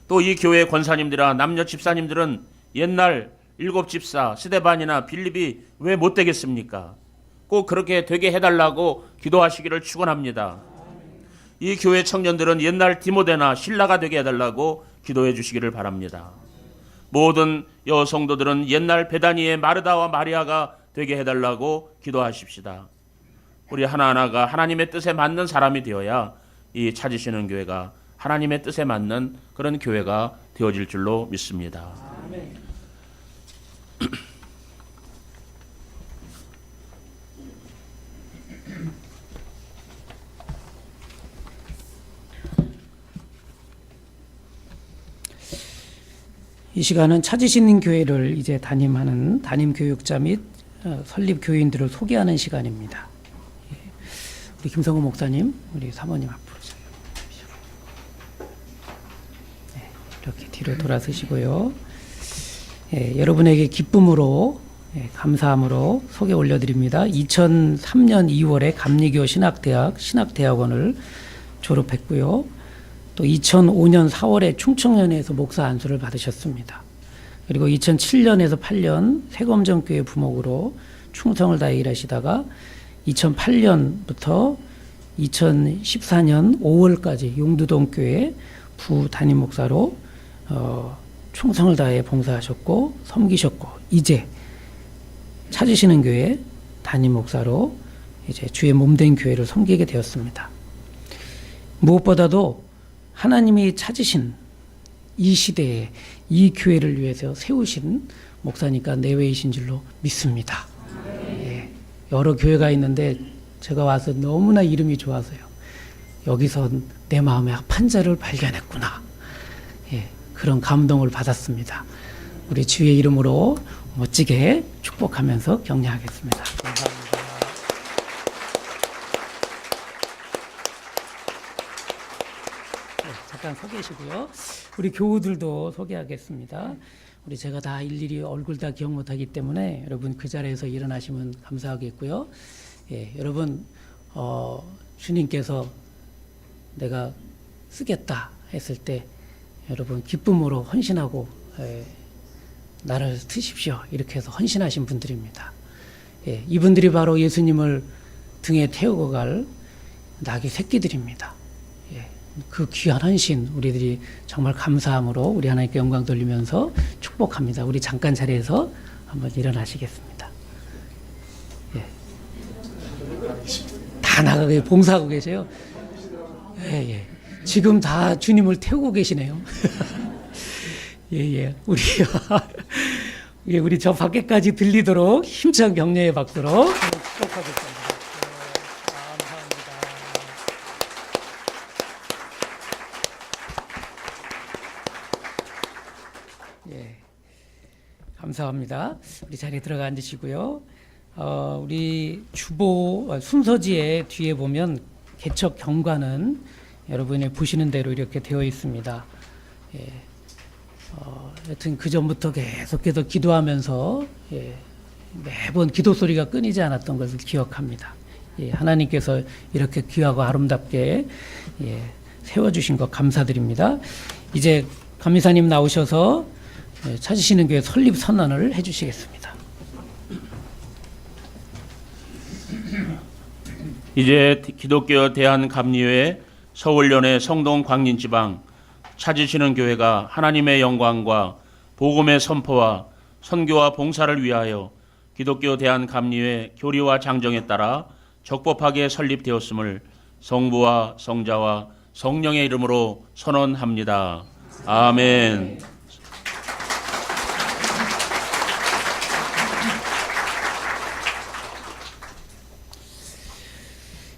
또 이 교회 권사님들이나 남녀 집사님들은 옛날 7 집사 스데반이나 빌립이 왜 못 되겠습니까? 꼭 그렇게 되게 해달라고 기도하시기를 축원합니다. 이 교회 청년들은 옛날 디모데나 실라가 되게 해달라고 기도해 주시기를 바랍니다. 모든 여성도들은 옛날 베다니의 마르다와 마리아가 되게 해달라고 기도하십시다. 우리 하나하나가 하나님의 뜻에 맞는 사람이 되어야 이 찾으시는 교회가 하나님의 뜻에 맞는 그런 교회가 되어질 줄로 믿습니다. 이 시간은 찾으시는 교회를 이제 담임하는 담임 교육자 및 설립 교인들을 소개하는 시간입니다. 우리 김성호 목사님, 우리 사모님 앞으로 이렇게 뒤로 돌아서시고요. 여러분에게 기쁨으로 감사함으로 소개 올려드립니다. 2003년 2월에 감리교 신학대학원을 졸업했고요. 또 2005년 4월에 충청연에서 목사 안수를 받으셨습니다. 그리고 2007년에서 8년 세검정교회 부목으로 충성을 다해 일하시다가 2008년부터 2014년 5월까지 용두동교회 부담임 목사로 충성을 다해 봉사하셨고 섬기셨고 이제 찾으시는 교회 담임 목사로 이제 주의 몸된 교회를 섬기게 되었습니다. 무엇보다도 하나님이 찾으신 이 시대에 이 교회를 위해서 세우신 목사니까 내외이신 줄로 믿습니다. 여러 교회가 있는데 제가 와서 너무나 이름이 좋아서요. 여기서 내 마음의 합한 자를 발견했구나. 그런 감동을 받았습니다. 우리 주의 이름으로 멋지게 축복하면서 격려하겠습니다. 감사합니다. 잠깐 서 계시고요. 우리 교우들도 소개하겠습니다. 우리 제가 다 일일이 얼굴 다 기억 못하기 때문에 여러분 그 자리에서 일어나시면 감사하겠고요. 예, 여러분 주님께서 내가 쓰겠다 했을 때 여러분 기쁨으로 헌신하고 나를 쓰십시오 이렇게 해서 헌신하신 분들입니다. 예, 이분들이 바로 예수님을 등에 태우고 갈 낙의 새끼들입니다. 예, 그 귀한 헌신 우리들이 정말 감사함으로 우리 하나님께 영광 돌리면서 축복합니다. 우리 잠깐 자리에서 한번 일어나시겠습니다. 예. 다 나가게 봉사하고 계세요. 예, 예. 지금 다 주님을 태우고 계시네요. 예, 예. 예, 우리 저 밖에까지 들리도록 힘찬 격려의 박수로 축복하겠습니다. 감사합니다. 예, 감사합니다. 우리 자리에 들어가 앉으시고요. 우리 주보 순서지에 뒤에 보면 개척 경과는 여러분이 보시는 대로 이렇게 되어 있습니다. 예. 여튼 그 전부터 계속해서 기도하면서 매번 기도 소리가 끊이지 않았던 것을 기억합니다. 하나님께서 이렇게 귀하고 아름답게 세워주신 것 감사드립니다. 이제 감리사님 나오셔서 찾으시는 교회 설립 선언을 해주시겠습니다. 이제 기독교 대한감리회 서울연회 성동 광진지방 찾으시는 교회가 하나님의 영광과 복음의 선포와 선교와 봉사를 위하여 기독교 대한감리회 교리와 장정에 따라 적법하게 설립되었음을 성부와 성자와 성령의 이름으로 선언합니다. 아멘.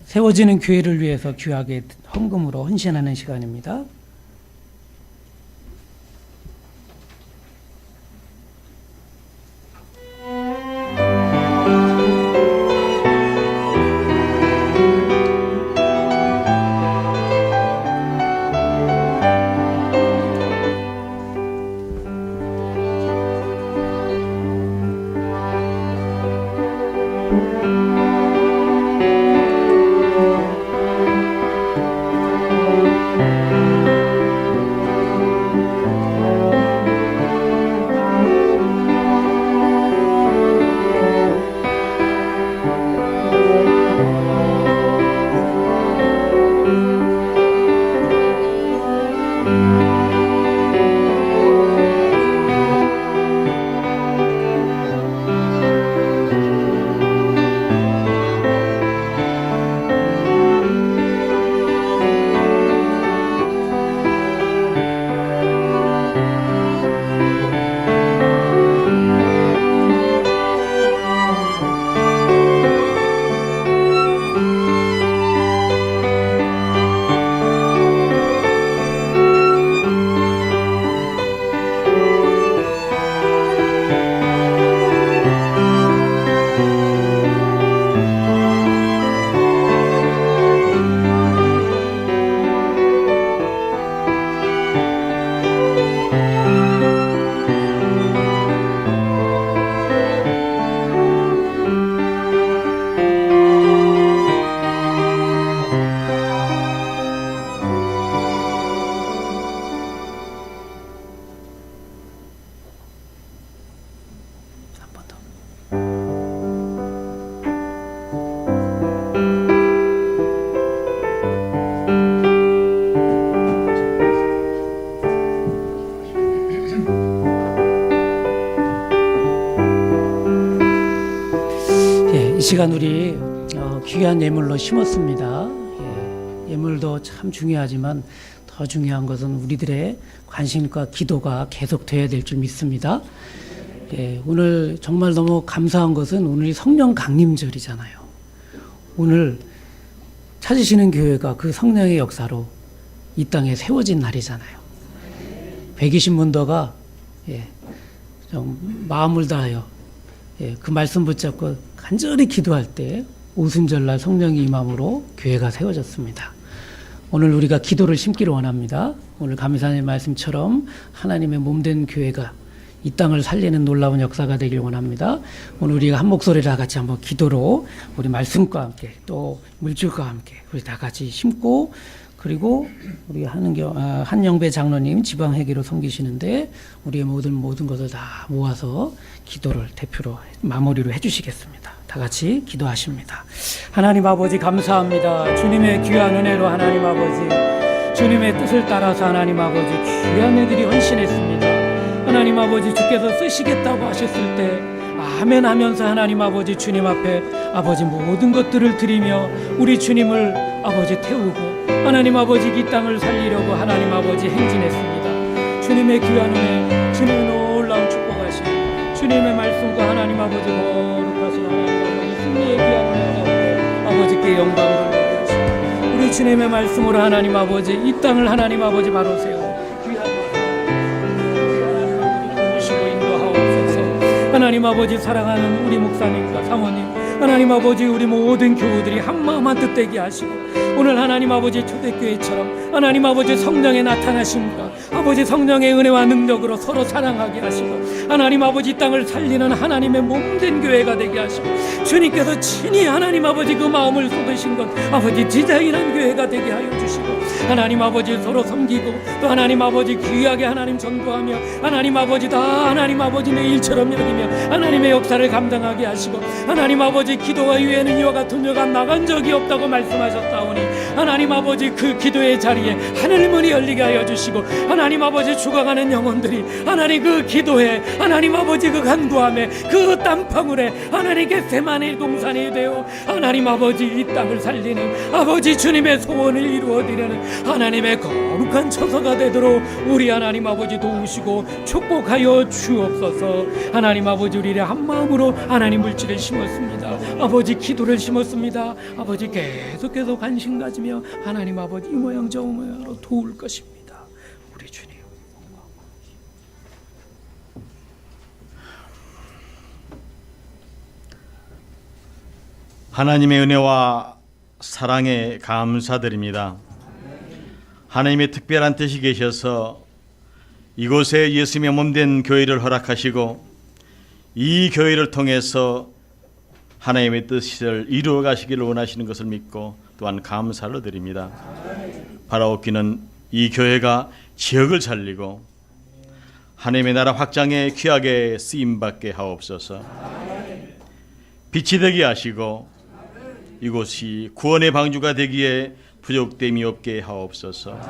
세워지는 교회를 위해서 귀하게 헌금으로 헌신하는 시간입니다. 이 시간 우리 귀한 예물로 심었습니다. 예물도 참 중요하지만 더 중요한 것은 우리들의 관심과 기도가 계속돼야 될 줄 믿습니다. 오늘 정말 너무 감사한 것은 오늘이 성령 강림절이잖아요. 오늘 찾으시는 교회가 그 성령의 역사로 이 땅에 세워진 날이잖아요. 120문도가 좀 마음을 다하여 그 말씀 붙잡고 간절히 기도할 때 오순절날 성령이 임함으로 교회가 세워졌습니다. 오늘 우리가 기도를 심기를 원합니다. 오늘 감사의 말씀처럼 하나님의 몸된 교회가 이 땅을 살리는 놀라운 역사가 되길 원합니다. 오늘 우리가 한 목소리를 다 같이 한번 기도로 우리 말씀과 함께 또 물질과 함께 우리 다 같이 심고, 그리고 우리 한영배 장로님 지방회계로 섬기시는데 우리의 모든 것을 다 모아서 기도를 대표로 마무리로 해주시겠습니다. 다 같이 기도하십니다. 하나님 아버지 감사합니다. 주님의 귀한 은혜로 하나님 아버지, 주님의 뜻을 따라서 하나님 아버지 귀한 애들이 헌신했습니다. 하나님 아버지, 주께서 쓰시겠다고 하셨을 때 아멘 하면서 하나님 아버지 주님 앞에 아버지 모든 것들을 드리며 우리 주님을 아버지 태우고 하나님 아버지 이 땅을 살리려고 하나님 아버지 행진했습니다. 주님의 귀한 은혜, 주님의 놀라운 축복하심, 주님의 말씀과 하나님 아버지 거룩하신 하나님 아버지 승리의 귀한 은혜 가운데 아버지께 영광을 돌려드리시고 우리 주님의 말씀으로 하나님 아버지 이 땅을 하나님 아버지 바로 세우고 하나님 아버지 사랑하는 우리 목사님과 사모님, 하나님 아버지 우리 모든 교우들이 한마음 한뜻 되게 하시고 오늘 하나님 아버지 초대교회처럼 하나님 아버지 성령의 나타나심과 아버지 성령의 은혜와 능력으로 서로 사랑하게 하시고 하나님 아버지 이 땅을 살리는 하나님의 몸된 교회가 되게 하시고 주님께서 친히 하나님 아버지 그 마음을 쏟으신 것 아버지 디자인한 교회가 되게 하여 주시고 하나님 아버지 서로 섬기고 또 하나님 아버지 귀하게 하나님 전도하며 하나님 아버지 다 하나님 아버지 내 일처럼 여기며 하나님의 역사를 감당하게 하시고 하나님 아버지 기도와 위에는 이와 같은 여가 나간 적이 없다고 말씀하셨다오니 하나님 아버지 그 기도의 자리에 하늘 문이 열리게 하여 주시고 하나님 아버지 죽어가는 영혼들이 하나님 그 기도에 하나님 아버지 그 간구함에 그 땀방울에 하나님께 세만의 동산이 되어 하나님 아버지 이 땅을 살리는 아버지 주님의 소원을 이루어드리는 하나님의 거룩한 처소가 되도록 우리 하나님 아버지 도우시고 축복하여 주옵소서. 하나님 아버지 우리의 한마음으로 하나님 물질을 심었습니다. 아버지 기도를 심었습니다. 아버지 계속 관심 가지며 하나님 아버지 이 모양 저 모양으로 도울 것입니다. 우리 주님. 하나님의 은혜와 사랑에 감사드립니다. 하나님의 특별한 뜻이 계셔서 이곳에 예수님의 몸된 교회를 허락하시고 이 교회를 통해서 하나님의 뜻을 이루어 가시기를 원하시는 것을 믿고 또한 감사를 드립니다. 바라옵기는 이 교회가 지역을 살리고 하나님의 나라 확장에 귀하게 쓰임받게 하옵소서. 빛이 되게 하시고 이곳이 구원의 방주가 되기에 부족됨이 없게 하옵소서.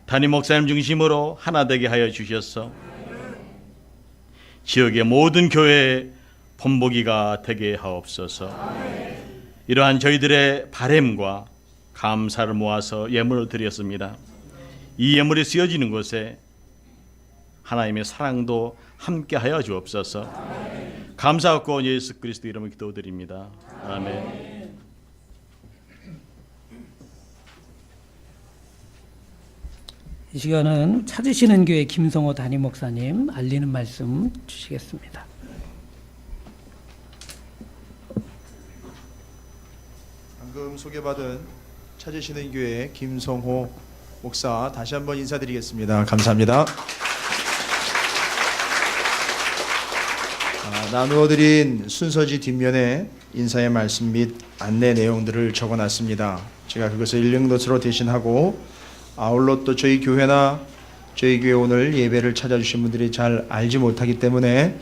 담임 목사님 중심으로 하나 되게 하여 주셔서 지역의 모든 교회의 본보기가 되게 하옵소서. 이러한 저희들의 바램과 감사를 모아서 예물을 드렸습니다. 이 예물이 쓰여지는 곳에 하나님의 사랑도 함께 하여 주옵소서. 감사하고 예수 그리스도 이름으로 기도드립니다. 아멘. 이 시간은 찾으시는 교회 김성호 담임 목사님 알리는 말씀 주시겠습니다. 방금 소개받은 찾으시는 교회 김성호 목사 다시 한번 인사드리겠습니다. 감사합니다. 나누어드린 순서지 뒷면에 인사의 말씀 및 안내 내용들을 적어놨습니다. 제가 그것을 읽는 것으로 대신하고 아울러 또 저희 교회나 저희 교회 오늘 예배를 찾아주신 분들이 잘 알지 못하기 때문에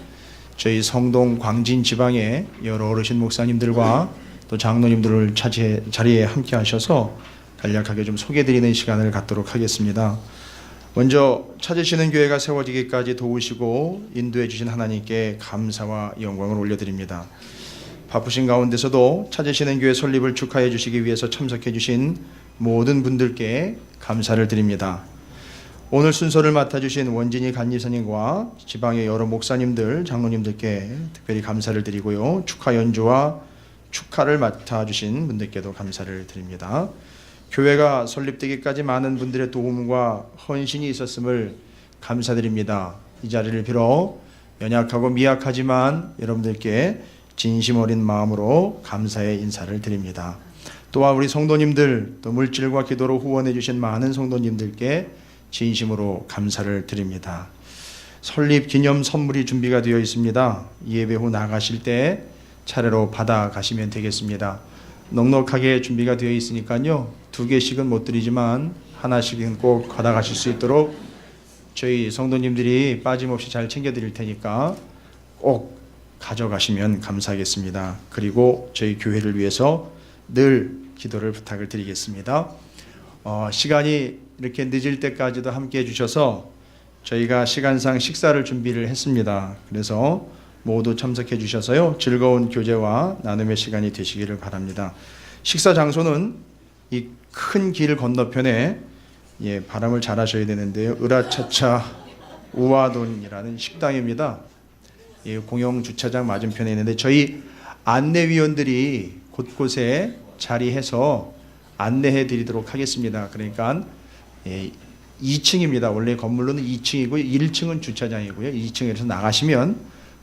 저희 성동 광진 지방의 여러 어르신 목사님들과 또 장로님들을 자리에 함께 하셔서 간략하게 좀 소개드리는 시간을 갖도록 하겠습니다. 먼저 찾으시는 교회가 세워지기까지 도우시고 인도해 주신 하나님께 감사와 영광을 올려드립니다. 바쁘신 가운데서도 찾으시는 교회 설립을 축하해 주시기 위해서 참석해 주신 모든 분들께 감사를 드립니다. 오늘 순서를 맡아주신 원진이 간이사님과 지방의 여러 목사님들, 장로님들께 특별히 감사를 드리고요. 축하 연주와 축하를 맡아주신 분들께도 감사를 드립니다. 교회가 설립되기까지 많은 분들의 도움과 헌신이 있었음을 감사드립니다. 이 자리를 빌어 연약하고 미약하지만 여러분들께 진심 어린 마음으로 감사의 인사를 드립니다. 또한 우리 성도님들, 또 물질과 기도로 후원해 주신 많은 성도님들께 진심으로 감사를 드립니다. 설립 기념 선물이 준비가 되어 있습니다. 예배 후 나가실 때 차례로 받아 가시면 되겠습니다. 넉넉하게 준비가 되어 있으니까요. 2개씩은 못 드리지만 하나씩은 꼭 받아 가실 수 있도록 저희 성도님들이 빠짐없이 잘 챙겨 드릴 테니까 꼭 가져가시면 감사하겠습니다. 그리고 저희 교회를 위해서 늘 기도를 부탁을 드리겠습니다. 시간이 이렇게 늦을 때까지도 함께 해주셔서 저희가 시간상 식사를 준비를 했습니다. 그래서 모두 참석해 주셔서요, 즐거운 교제와 나눔의 시간이 되시기를 바랍니다. 식사 장소는 이 큰 길 건너편에 발음을 잘 하셔야 되는데요, 으라차차 우아돈이라는 식당입니다. 공영 주차장 맞은편에 있는데 저희 안내위원들이 곳곳에 자리해서 안내해 드리도록 하겠습니다. 그러니까 2층입니다. 원래 건물로는 2층이고요. 1층은 주차장이고요. 2층에서 나가시면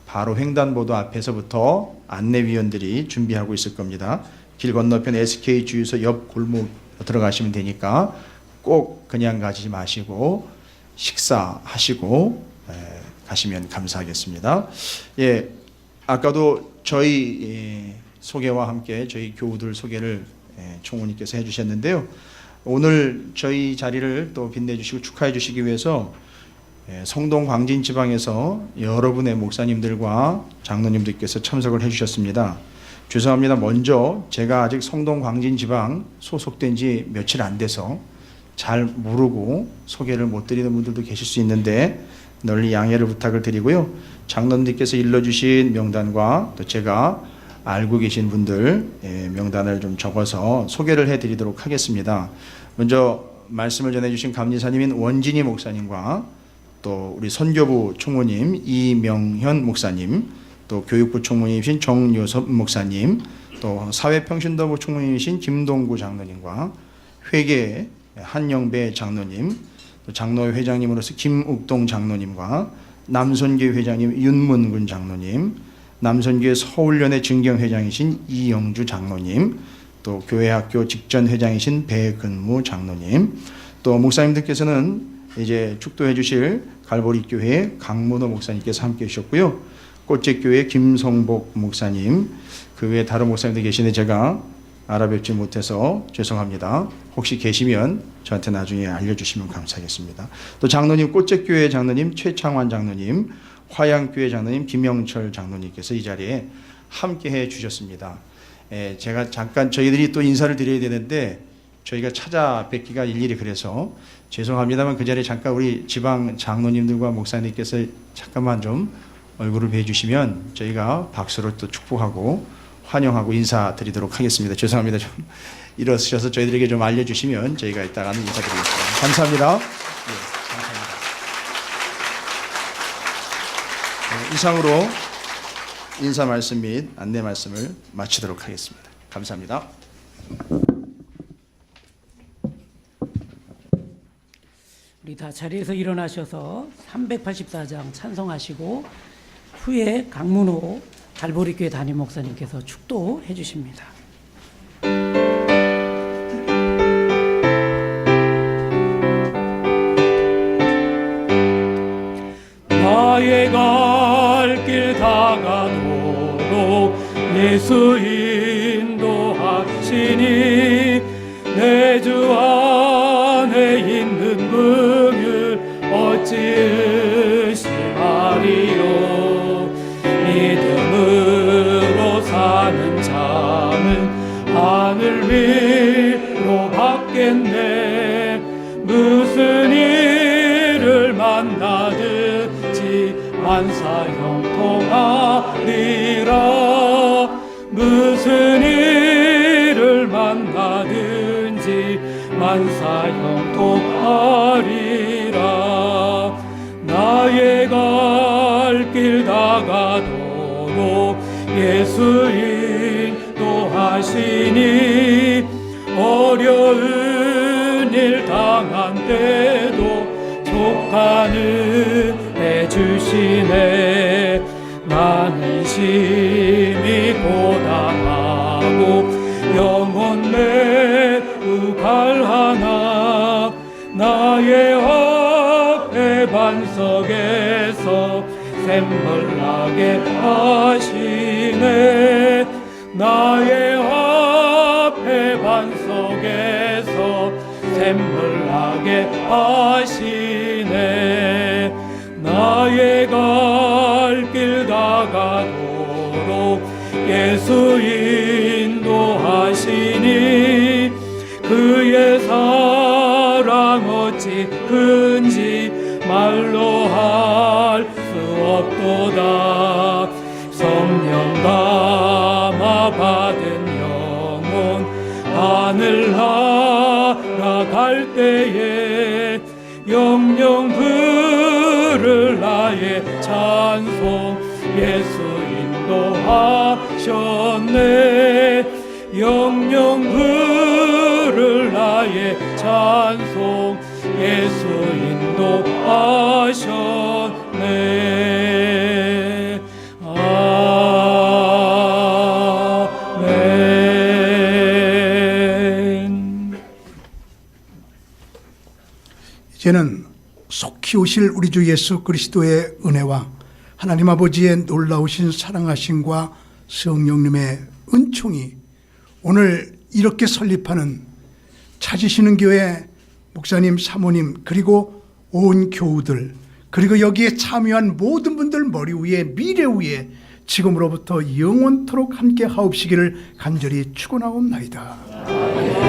바로 횡단보도 앞에서부터 안내위원들이 준비하고 있을 겁니다. 길 건너편 SK 주유소 옆 골목 들어가시면 되니까 꼭 그냥 가지 마시고 식사하시고 가시면 감사하겠습니다. 아까도 저희 소개와 함께 저희 교우들 소개를 총무님께서 해주셨는데요. 오늘 저희 자리를 또 빛내주시고 축하해 주시기 위해서 성동 광진 지방에서 여러분의 목사님들과 장로님들께서 참석을 해주셨습니다. 죄송합니다. 먼저 제가 아직 성동 광진 지방 소속된 지 며칠 안 돼서 잘 모르고 소개를 못 드리는 분들도 계실 수 있는데 널리 양해를 부탁을 드리고요. 장로님께서 일러주신 명단과 또 제가 알고 계신 분들 명단을 좀 적어서 소개를 해드리도록 하겠습니다. 먼저 말씀을 전해주신 감리사님인 원진희 목사님과 또 우리 선교부 총무님 이명현 목사님, 또 교육부 총무님이신 정요섭 목사님, 또 사회평신도부 총무님이신 김동구 장로님과 회계 한영배 장로님, 또 장로회 회장님으로서 김욱동 장로님과 남선교회 회장님 윤문근 장로님, 남선교회 서울연회 증경회장이신 이영주 장로님, 또 교회학교 직전 회장이신 배근무 장로님, 또 목사님들께서는 이제 축도해 주실 갈보리교회 강문호 목사님께서 함께 해주셨고요. 꽃제교회 김성복 목사님, 그 외에 다른 목사님들 계시는데 제가 알아뵙지 못해서 죄송합니다. 혹시 계시면 저한테 나중에 알려주시면 감사하겠습니다. 또 장로님, 꽃제교회 장로님 최창환 장로님, 화양교회 장로님 김영철 장로님께서 이 자리에 함께해 주셨습니다. 제가 잠깐 저희들이 또 인사를 드려야 되는데 저희가 찾아뵙기가 일일이 그래서 죄송합니다만 그 자리에 잠깐 우리 지방 장로님들과 목사님께서 잠깐만 좀 얼굴을 뵈주시면 저희가 박수로 또 축복하고 환영하고 인사드리도록 하겠습니다. 죄송합니다. 좀 일어서셔서 저희들에게 좀 알려주시면 저희가 이따가는 인사드리겠습니다. 감사합니다. 감사합니다. 이상으로 인사 말씀 및 안내 말씀을 마치도록 하겠습니다. 감사합니다. 우리 다 자리에서 일어나셔서 384장 찬송하시고 후에 강문호 갈보리교회 담임 목사님께서 축도해 주십니다. 나의 갈 길 다가도록 예수 인도하시니 내 주 안에 있는 긍휼 어찌 의심하리요. 믿음으로 사는 자는 하늘 위로 받겠네. 무슨 일을 만나든지 만사형통하리라. 무슨 일을 만나든지 만사형통하리라. 나의 갈 길 다가도록 예수 인도하시니 어려운 일 당한 때도 족하는 해주시네. 나는 심히 고단하고 영혼 매우 갈하나 나의 반석에서 샘물나게 하시네. 나의 앞에 반석에서 샘물나게 하시네. 나의 갈 길 다가도록 예수 인도하시니 그의 사랑 어찌 큰지 말로 할 수 없도다. 성령 담아 받은 영혼 하늘 날아갈 때에 영영 부를 나의 찬송 예수 인도하셨네. 영영 부를 나의 찬송 예수 인도하셨네. 아멘. 이제는 속히 오실 우리 주 예수 그리스도의 은혜와 하나님 아버지의 놀라우신 사랑하심과 성령님의 은총이 오늘 이렇게 설립하는 찾으시는 교회 목사님, 사모님, 그리고 온 교우들, 그리고 여기에 참여한 모든 분들 머리 위에, 미래 위에 지금으로부터 영원토록 함께 하옵시기를 간절히 축원하옵나이다.